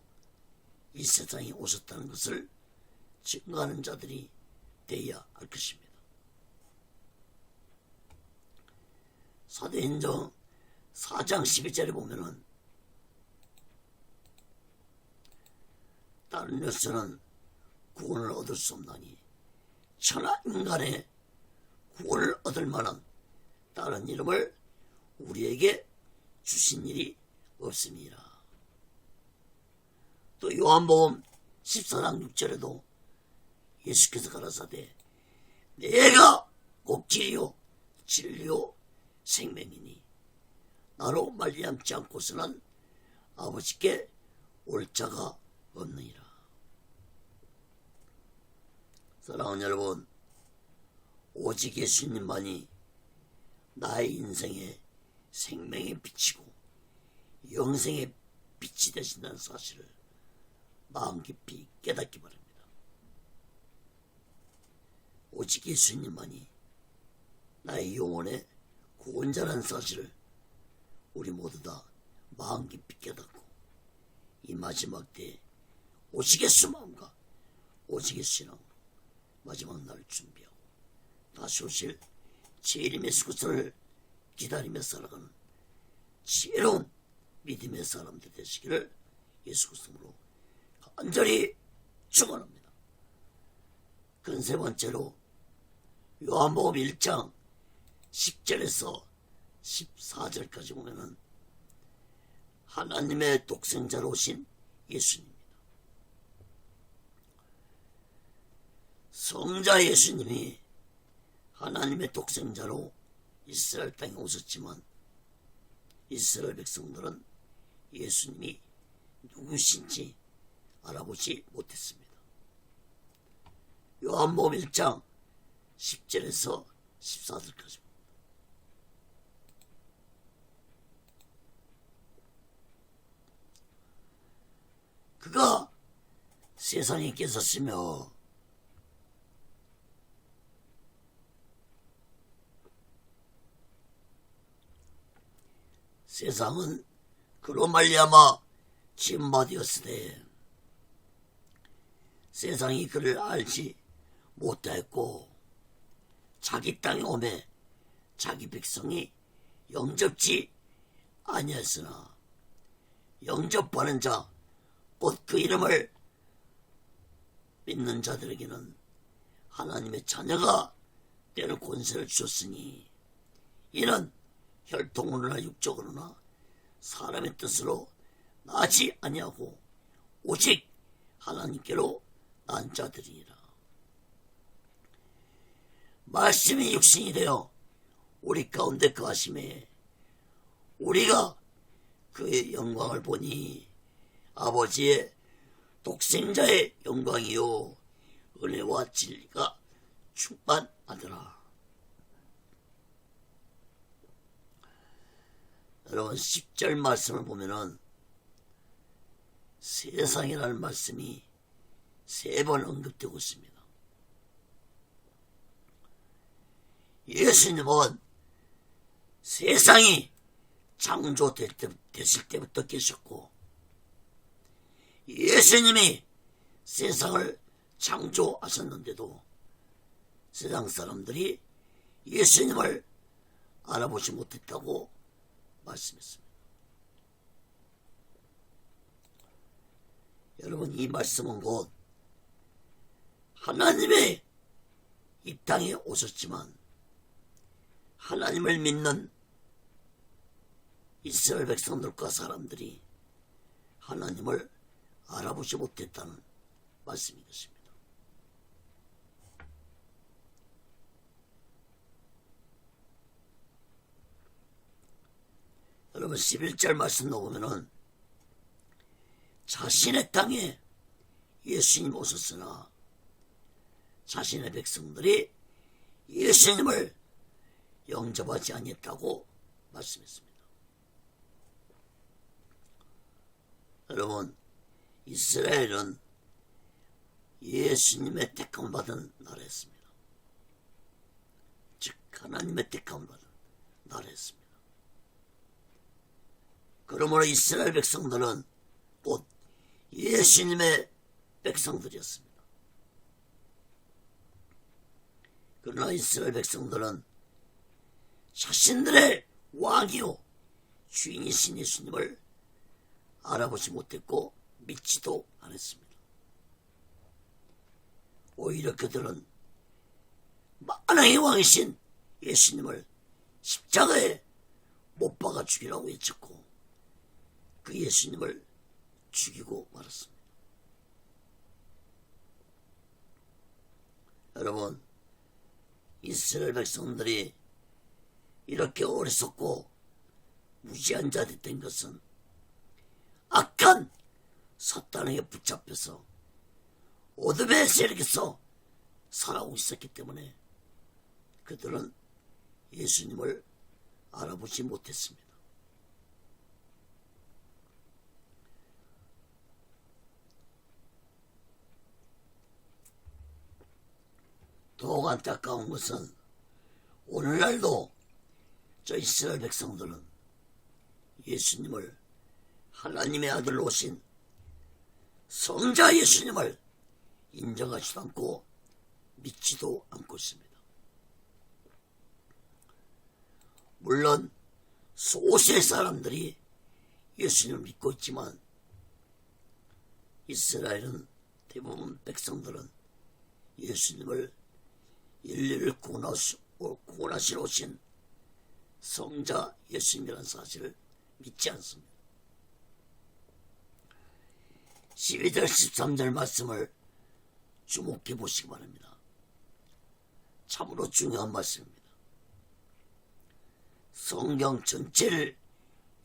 이 세상에 오셨다는 것을 증거하는 자들이 되어야 할 것입니다. 사도행전 4장 12절에 보면은 다른 데서는 구원을 얻을 수 없나니 천하 인간의 구원을 얻을 만한 다른 이름을 우리에게 주신 일이 없습니다. 또 요한복음 14장 6절에도 예수께서 가라사대 내가 곧 길이요 진리요 생명이니 나로 말미암지 않고서는 아버지께 올 자가 없느니라. 사랑하는 여러분, 오직 예수님만이 나의 인생의 생명의 빛이고 영생의 빛이 되신다는 사실을 마음 깊이 깨닫기 바랍니다. 오직 예수님만이 나의 영혼의 구원자라는 사실을 우리 모두 다 마음 깊이 깨닫고 이 마지막 때에 오시겠수 마음과 오시겠 신앙으로 마지막 날을 준비하고 다시 오실 재림 예수 그리스도를 기다리며 살아가는 지혜로운 믿음의 사람들 되시기를 예수 그리스도로 간절히 축원합니다. 그 세 번째로 요한복음 1장 10절에서 14절까지 보면은 하나님의 독생자로 오신 예수님입니다. 성자 예수님이 하나님의 독생자로 이스라엘 땅에 오셨지만 이스라엘 백성들은 예수님이 누구신지 알아보지 못했습니다. 요한복음 1장 10절에서 14절까지 그가 세상에 계셨으며 세상은 그로 말미암아 지은 바 되었으되 세상이 그를 알지 못하였고 자기 땅에 오매 자기 백성이 영접지 아니하였으나 영접하는 자 곧 그 이름을 믿는 자들에게는 하나님의 자녀가 되는 권세를 주셨으니 이는 혈통으로나 육적으로나 사람의 뜻으로 나지 아니하고 오직 하나님께로 난 자들이라. 말씀이 육신이 되어 우리 가운데 거하심에 우리가 그의 영광을 보니 아버지의 독생자의 영광이요 은혜와 진리가 충만하더라. 여러분 10절 말씀을 보면은 세상이라는 말씀이 3번 언급되고 있습니다. 예수님은 세상이 창조됐을 때부터 계셨고 예수님이 세상을 창조하셨는데도 세상 사람들이 예수님을 알아보지 못했다고 말씀했습니다. 여러분 이 말씀은 곧 하나님의 이 땅에 오셨지만 하나님을 믿는 이스라엘 백성들과 사람들이 하나님을 알아보지 못했다는 말씀이겠습니다. 여러분 11절 말씀 보면은 자신의 땅에 예수님 오셨으나 자신의 백성들이 예수님을 영접하지 아니했다고 말씀했습니다. 여러분 이스라엘은 예수님의 택함받은 나라였습니다. 즉 하나님의 택함받은 나라였습니다. 그러므로 이스라엘 백성들은 곧 예수님의 백성들이었습니다. 그러나 이스라엘 백성들은 자신들의 왕이요 주인이신 예수님을 알아보지 못했고 믿지도 않았습니다. 오히려 그들은 만왕의 왕이신 예수님을 십자가에 못 박아 죽이라고 외쳤고 그 예수님을 죽이고 말았습니다. 여러분 이스라엘 백성들이 이렇게 어리석고 무지한 자들이 된 것은 악한 사탄에게 붙잡혀서 어둠의 세력에서 살아오고 있었기 때문에 그들은 예수님을 알아보지 못했습니다. 더욱 안타까운 것은 오늘날도 저 이스라엘 백성들은 예수님을 하나님의 아들로 오신 성자 예수님을 인정하지도 않고 믿지도 않고 있습니다. 물론 소수의 사람들이 예수님을 믿고 있지만 이스라엘은 대부분 백성들은 예수님을 인류를 구원하시러 오신 성자 예수님이라는 사실을 믿지 않습니다. 12절 13절 말씀을 주목해 보시기 바랍니다. 참으로 중요한 말씀입니다. 성경 전체를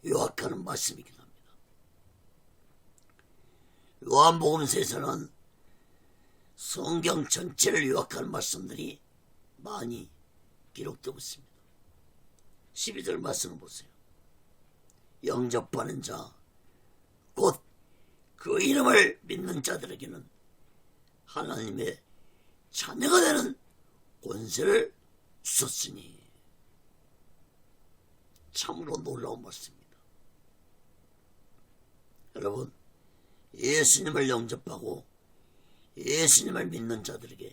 요약하는 말씀이기도 합니다. 요한복음서에서는 성경 전체를 요약하는 말씀들이 많이 기록되고 있습니다. 12절 말씀을 보세요. 영접하는 자, 곧 그 이름을 믿는 자들에게는 하나님의 자녀가 되는 권세를 주셨으니. 참으로 놀라운 말씀입니다. 여러분, 예수님을 영접하고 예수님을 믿는 자들에게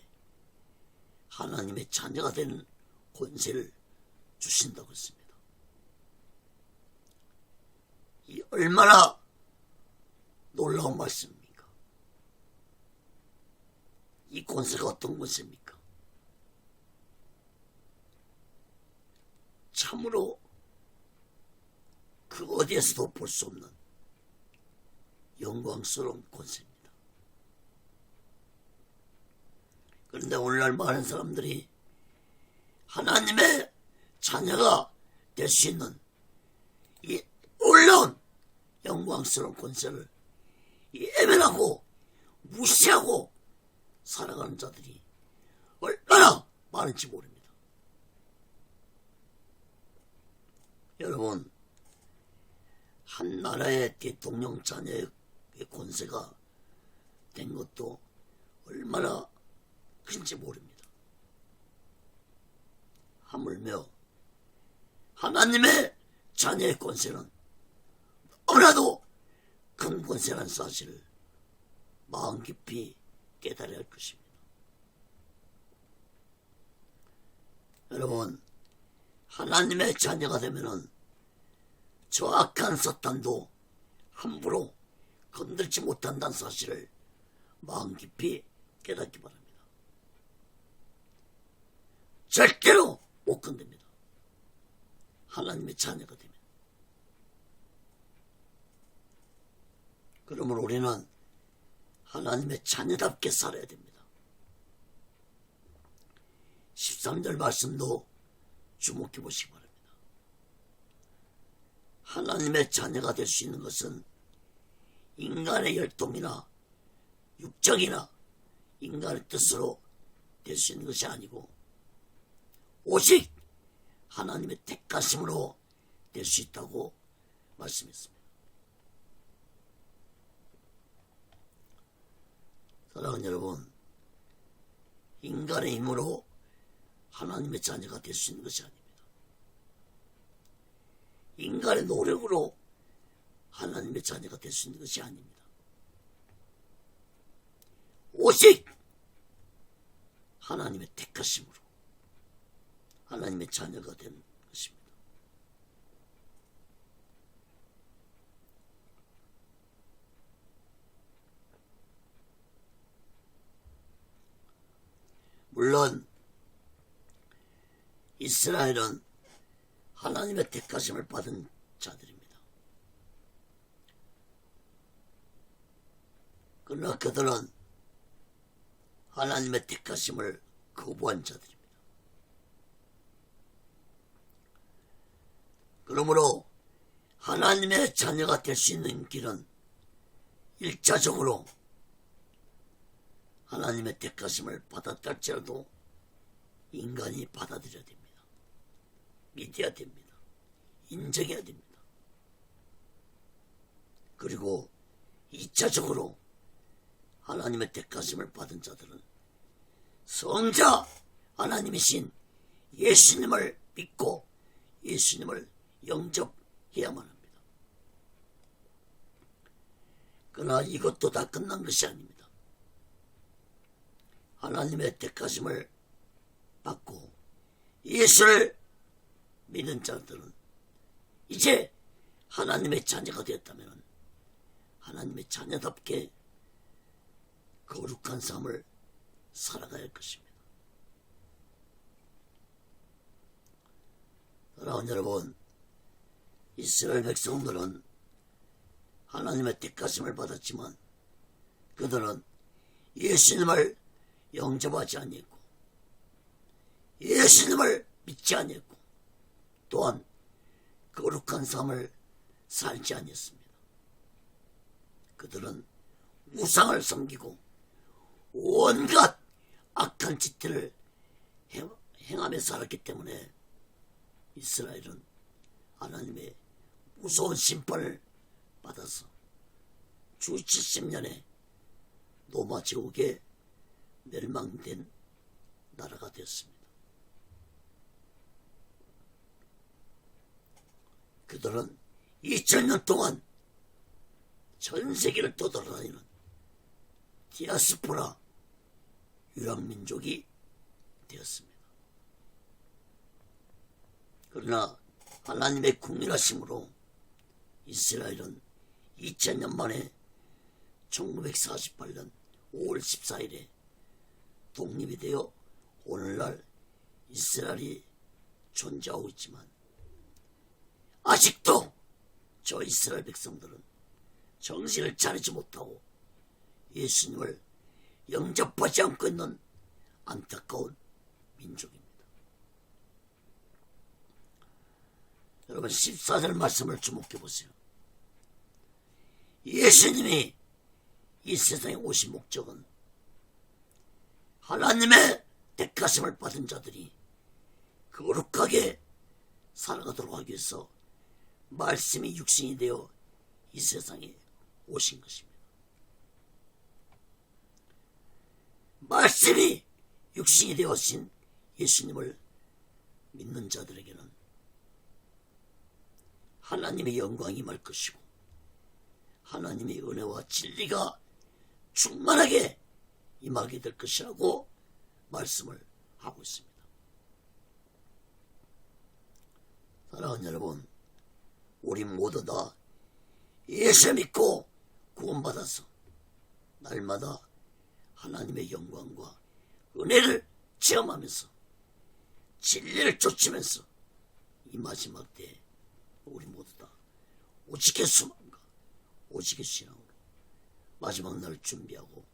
하나님의 자녀가 되는 권세를 주신다고 했습니다. 이 얼마나 놀라운 말씀입니까? 이 권세가 어떤 권세입니까? 참으로 그 어디에서도 볼 수 없는 영광스러운 권세입니다. 그런데 오늘날 많은 사람들이 하나님의 자녀가 될 수 있는 이 놀라운 영광스러운 권세를 예면하고 무시하고 살아가는 자들이 얼마나 많은지 모릅니다. 여러분, 한 나라의 대통령 자녀의 권세가 된 것도 얼마나 큰지 모릅니다. 하물며 하나님의 자녀의 권세는 너무나도 큰 권세라는 사실을 마음 깊이 깨달아야 할 것입니다. 여러분, 하나님의 자녀가 되면은 저악한 사탄도 함부로 건들지 못한다는 사실을 마음 깊이 깨닫기 바랍니다. 절대로 못 건듭니다. 하나님의 자녀가 되면. 그러므로 우리는 하나님의 자녀답게 살아야 됩니다. 13절 말씀도 주목해 보시기 바랍니다. 하나님의 자녀가 될 수 있는 것은 인간의 혈통이나 육적이나 인간의 뜻으로 될 수 있는 것이 아니고 오직 하나님의 택하심으로 될 수 있다고 말씀했습니다. 사랑하는 여러분, 인간의 힘으로 하나님의 자녀가 될 수 있는 것이 아닙니다. 인간의 노력으로 하나님의 자녀가 될 수 있는 것이 아닙니다. 오직 하나님의 택하심으로 하나님의 자녀가 된 것입니다. 물론 이스라엘은 하나님의 택하심을 받은 자들입니다. 그러나 그들은 하나님의 택하심을 거부한 자들입니다. 그러므로 하나님의 자녀가 될 수 있는 길은 1차적으로 하나님의 택하심을 받았다 할지라도 인간이 받아들여야 됩니다. 믿어야 됩니다. 인정해야 됩니다. 그리고 2차적으로 하나님의 택하심을 받은 자들은 성자 하나님이신 예수님을 믿고 예수님을 영접해야만 합니다. 그러나 이것도 다 끝난 것이 아닙니다. 하나님의 택하심을 받고 예수를 믿는 자들은 이제 하나님의 자녀가 되었다면 하나님의 자녀답게 거룩한 삶을 살아가야 할 것입니다. 사랑하는 여러분, 이스라엘 백성들은 하나님의 택하심을 받았지만 그들은 예수님을 영접하지 아니했고 예수님을 믿지 아니했고 또한 거룩한 삶을 살지 아니했습니다. 그들은 우상을 섬기고 온갖 악한 짓들을 행하며 살았기 때문에 이스라엘은 하나님의 무서운 심판을 받아서 주 70년에 노마 제국에 멸망된 나라가 되었습니다. 그들은 2000년 동안 전 세계를 떠돌아다니는 디아스포라 유랑민족이 되었습니다. 그러나 하나님의 국민하심으로 이스라엘은 2000년 만에 1948년 5월 14일에 독립이 되어 오늘날 이스라엘이 존재하고 있지만 아직도 저 이스라엘 백성들은 정신을 차리지 못하고 예수님을 영접하지 않고 있는 안타까운 민족입니다. 여러분 14절 말씀을 주목해 보세요. 예수님이 이 세상에 오신 목적은 하나님의 택하심을 받은 자들이 거룩하게 살아가도록 하기 위해서 말씀이 육신이 되어 이 세상에 오신 것입니다. 말씀이 육신이 되어신 예수님을 믿는 자들에게는 하나님의 영광이 임할 것이고 하나님의 은혜와 진리가 충만하게 임하게 될 것이라고 말씀을 하고 있습니다. 사랑하는 여러분, 우리 모두 다 예수 믿고 구원받아서 날마다 하나님의 영광과 은혜를 체험하면서 진리를 쫓으면서 이 마지막 때에 우리 모두 다 오직의 소망과 오직의 신앙으로 마지막 날을 준비하고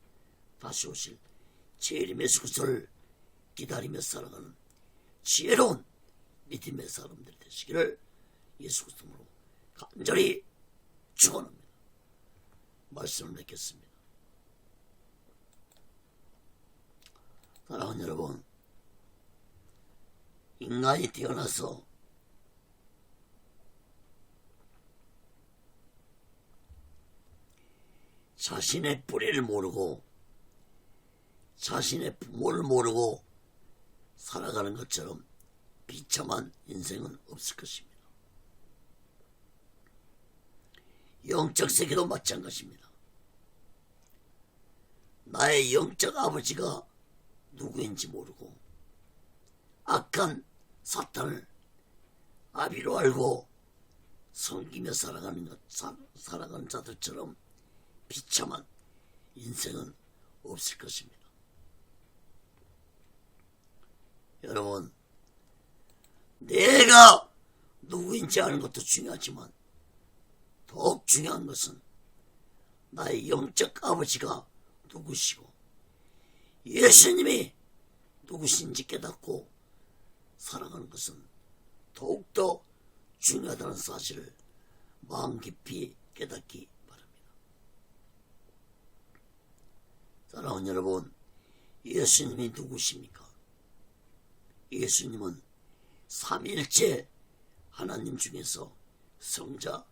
다시 오실 재림 예수 그리스도를 기다리며 살아가는 지혜로운 믿음의 사람들이 되시기를 예수 그리스도로 간절히 축원합니다. 말씀을 맺겠습니다. 사랑하는 여러분, 인간이 태어나서 자신의 뿌리를 모르고 자신의 부모를 모르고 살아가는 것처럼 비참한 인생은 없을 것입니다. 영적 세계도 마찬가지입니다. 나의 영적 아버지가 누구인지 모르고 악한 사탄을 아비로 알고 섬기며 살아가는 자들처럼 비참한 인생은 없을 것입니다. 여러분, 내가 누구인지 아는 것도 중요하지만 더욱 중요한 것은 나의 영적 아버지가 누구시고 예수님이 누구신지 깨닫고 살아가는 것은 더욱더 중요하다는 사실을 마음 깊이 깨닫기 바랍니다. 사랑하는 여러분, 예수님이 누구십니까? 예수님은 삼위일체 하나님 중에서 성자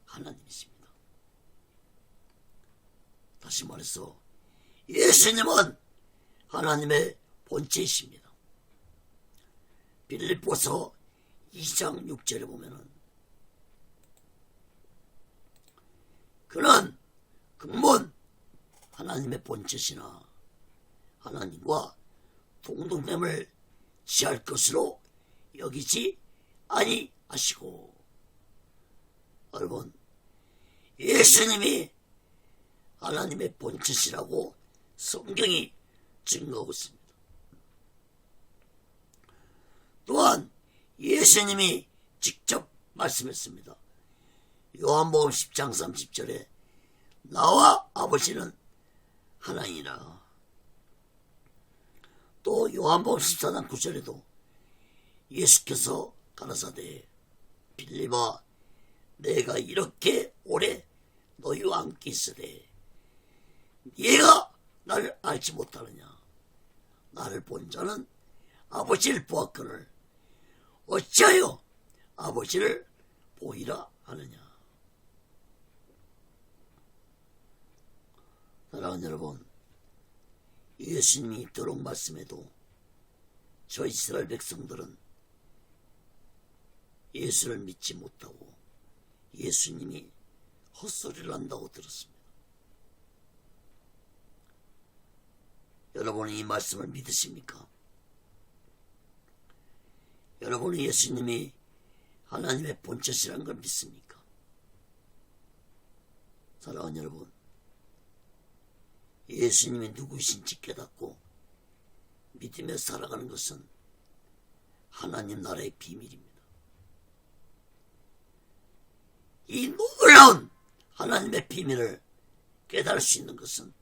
하나님이십니다. 다시 말해서 예수님은 하나님의 본체이십니다. 빌립보서 2장 6절에 보면은 그는 근본 하나님의 본체시나 하나님과 동등됨을 취할 것으로 여기지 아니하시고. 여러분, 예수님이 하나님의 본체시라고 성경이 증거하고 있습니다. 또한 예수님이 직접 말씀했습니다. 요한복음 10장 30절에 나와 아버지는 하나니라. 또 요한복음 14장 9절에도 예수께서 가라사대 빌립아 내가 이렇게 오래 너희와 함께 있으되 네가 나를 알지 못하느냐. 나를 본 자는 아버지를 보았거늘 어찌하여 아버지를 보이라 하느냐. 사랑하는 여러분, 예수님이 이토록 말씀해도 저 이스라엘 백성들은 예수를 믿지 못하고 예수님이 헛소리를 한다고 들었습니다. 여러분은 이 말씀을 믿으십니까? 여러분은 예수님이 하나님의 본체시라는 걸 믿습니까? 사랑하는 여러분, 예수님이 누구이신지 깨닫고 믿으며 살아가는 것은 하나님 나라의 비밀입니다. 이 놀라운 하나님의 비밀을 깨달을 수 있는 것은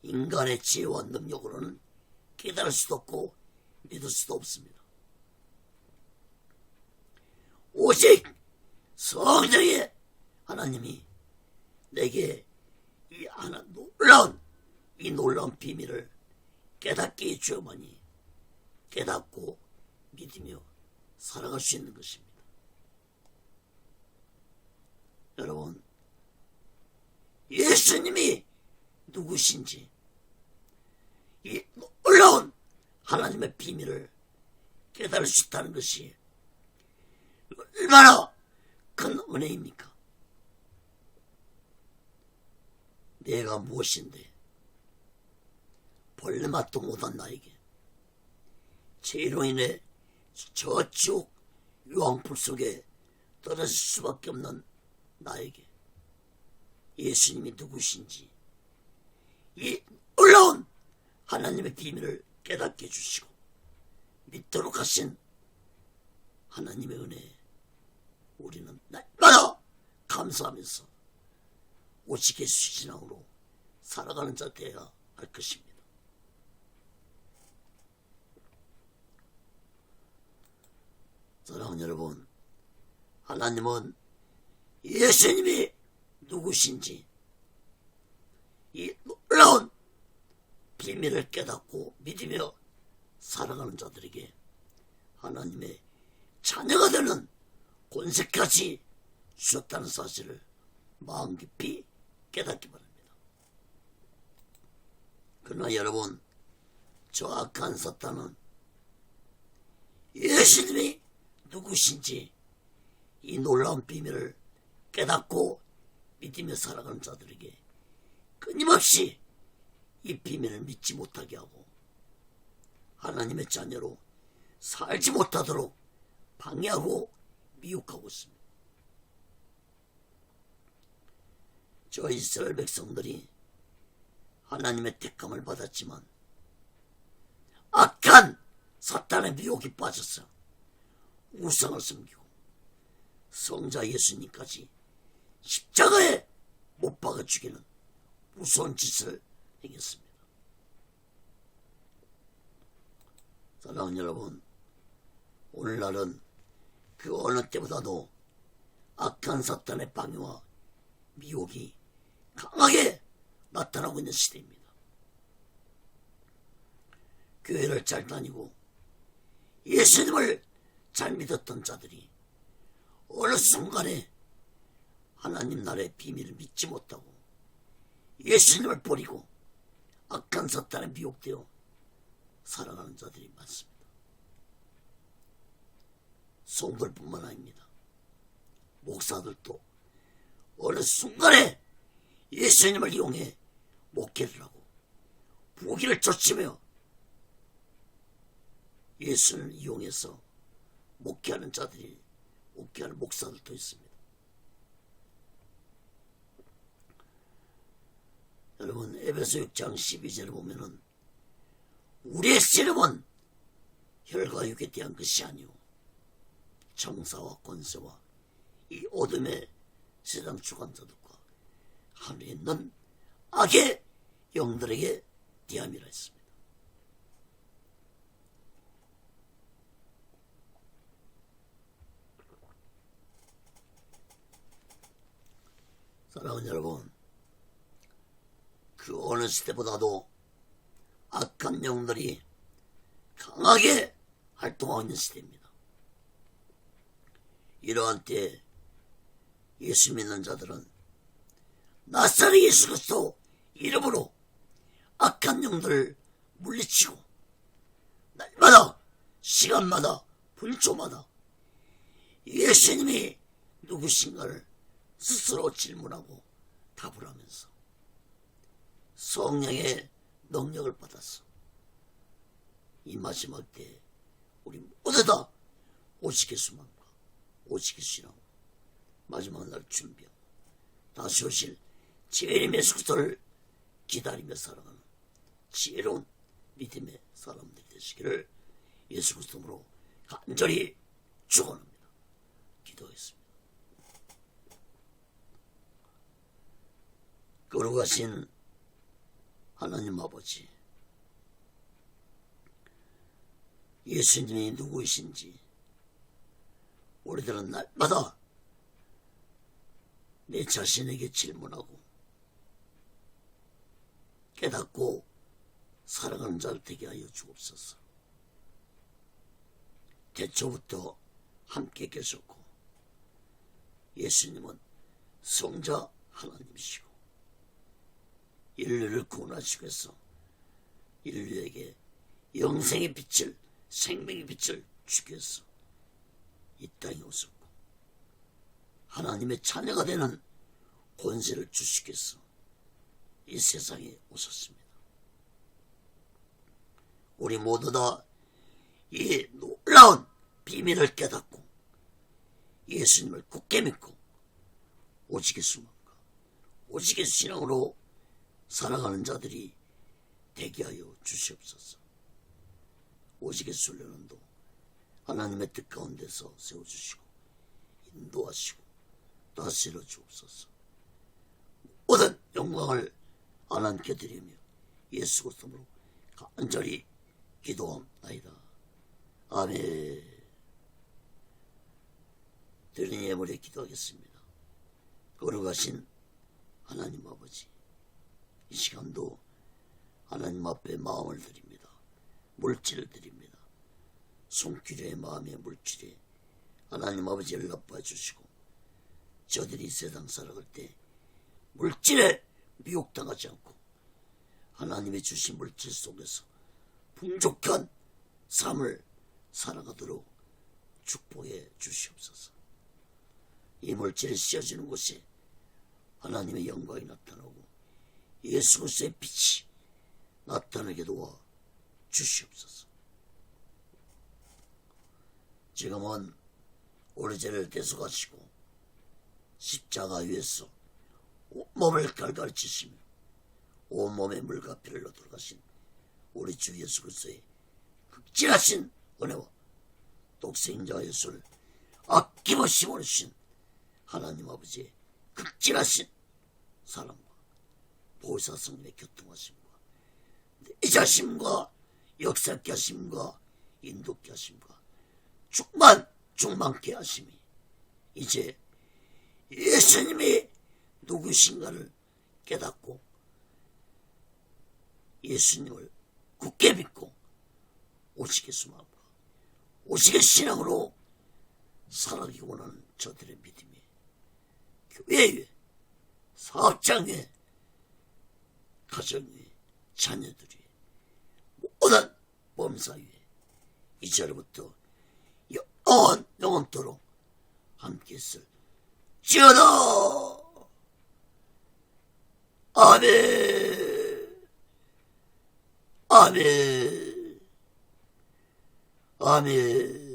인간의 지혜와 능력으로는 깨달을 수도 없고 믿을 수도 없습니다. 오직 성령의 하나님이 내게 이 놀라운 비밀을 깨닫게 해주어만이 깨닫고 믿으며 살아갈 수 있는 것입니다. 여러분, 예수님이 누구신지 이 놀라운 하나님의 비밀을 깨달을 수 있다는 것이 얼마나 큰 은혜입니까? 내가 무엇인데 벌레 맛도 못한 나에게 죄로 인해 저 지옥 유황불 속에 떨어질 수밖에 없는 나에게 예수님이 누구신지 이 놀라운 하나님의 비밀을 깨닫게 해주시고 믿도록 하신 하나님의 은혜에 우리는 날마다 감사하면서 오직 예수 신앙으로 살아가는 자 되어야 할 것입니다. 사랑하는 여러분, 하나님은 예수님이 누구신지 이 놀라운 비밀을 깨닫고 믿으며 살아가는 자들에게 하나님의 자녀가 되는 권세까지 주셨다는 사실을 마음 깊이 깨닫기 바랍니다. 그러나 여러분, 저 악한 사탄은 예수님이 누구신지 이 놀라운 비밀을 깨닫고 믿으며 살아가는 자들에게 끊임없이 이 비밀을 믿지 못하게 하고 하나님의 자녀로 살지 못하도록 방해하고 미혹하고 있습니다. 저 이스라엘 백성들이 하나님의 택함을 받았지만 악한 사탄의 미혹에 빠져서 우상을 섬기고 성자 예수님까지 십자가에 못 박아 죽이는 무서운 짓을 행했습니다. 사랑하는 여러분, 오늘날은 그 어느 때보다도 악한 사탄의 방해와 미혹이 강하게 나타나고 있는 시대입니다. 교회를 잘 다니고 예수님을 잘 믿었던 자들이 어느 순간에 하나님 나라의 비밀을 믿지 못하고 예수님을 버리고 악한 사탄에 미혹되어 살아가는 자들이 많습니다. 성도들뿐만 아닙니다. 목사들도 어느 순간에 예수님을 이용해 목회를 하고 부귀를 쫓으며 예수를 이용해서 목회하는 자들이 목회하는 목사들도 있습니다. 여러분, 에베소 6장 12절을 보면은 우리의 씨름은 혈과 육에 대한 것이 아니오 정사와 권세와 이 어둠의 세상 주관자들과 하늘에 있는 악의 영들에게 대함이라 했습니다. 사랑하는 여러분, 그 어느 시대보다도 악한 영들이 강하게 활동하고 있는 시대입니다. 이러한 때에 예수 믿는 자들은 나사렛 예수 그리스도 이름으로 악한 영들을 물리치고 날마다 시간마다 분초마다 예수님이 누구신가를 스스로 질문하고 답을 하면서 성령의 능력을 받았어. 이 마지막 때에 우리 모두 다 오직의 수만과 오직의 신앙 마지막 날 준비하고 다시 오실 주님 예수 그리스도를 기다리며 살아가는 지혜로운 믿음의 사람들이 되시기를 예수 그리스도로 간절히 축원합니다. 기도하겠습니다. 거룩하신 하나님 아버지, 예수님이 누구이신지 우리들은 날마다 내 자신에게 질문하고 깨닫고 살아가는 자를 되게 하여 주옵소서. 태초부터 함께 계셨고 예수님은 성자 하나님이시고 인류를 구원하시기 위해서 인류에게 영생의 빛을 생명의 빛을 주기 위해서 이 땅에 오셨고 하나님의 자녀가 되는 권세를 주시기 위해서 이 세상에 오셨습니다. 우리 모두 다 이 놀라운 비밀을 깨닫고 예수님을 굳게 믿고 오직의 수만과 오직의 신앙으로 살아가는 자들이 되게 하여 주시옵소서. 오직의 순례론도 하나님의 뜻 가운데서 세워주시고 인도하시고 다스려 주옵소서. 모든 영광을 하나님께 드리며 예수 그리스도로 간절히 기도합나이다. 아멘. 드리는 예물에 기도하겠습니다. 거룩하신 하나님 아버지, 이 시간도 하나님 앞에 마음을 드립니다. 물질을 드립니다. 손길의 마음의 물질에 하나님 아버지 연락받아 주시고 저들이 세상 살아갈 때 물질에 미혹당하지 않고 하나님의 주신 물질 속에서 풍족한 삶을 살아가도록 축복해 주시옵소서. 이 물질이 씌어지는 곳에 하나님의 영광이 나타나고 예수 그리스도의 빛이 나타나게 도와 주시옵소서. 지금은 우리 죄를 대속하시고 십자가 위에서 온몸을 갈가르치시며 온몸에 물과 피를 넣어 들어가신 우리 주 예수 그리스도의 극진하신 은혜와 독생자 예수를 아낌없이 보내주신 하나님 아버지의 극진하신 사랑과 보혜사 성령의 교통하심과 내자심과 역사케 하심과 인도케 하심과 충만케 하심이 이제 예수님이 누구신가를 깨닫고 예수님을 굳게 믿고 오직의 수만과 오직의 신앙으로 살아가기 원하는 저들의 믿음이 교회 위에 사업장 위에 가정 위에 자녀들 위에 모든 범사 위에 이제로부터 영원토록 함께 있을 지어다. 아멘. 아멘. 아멘.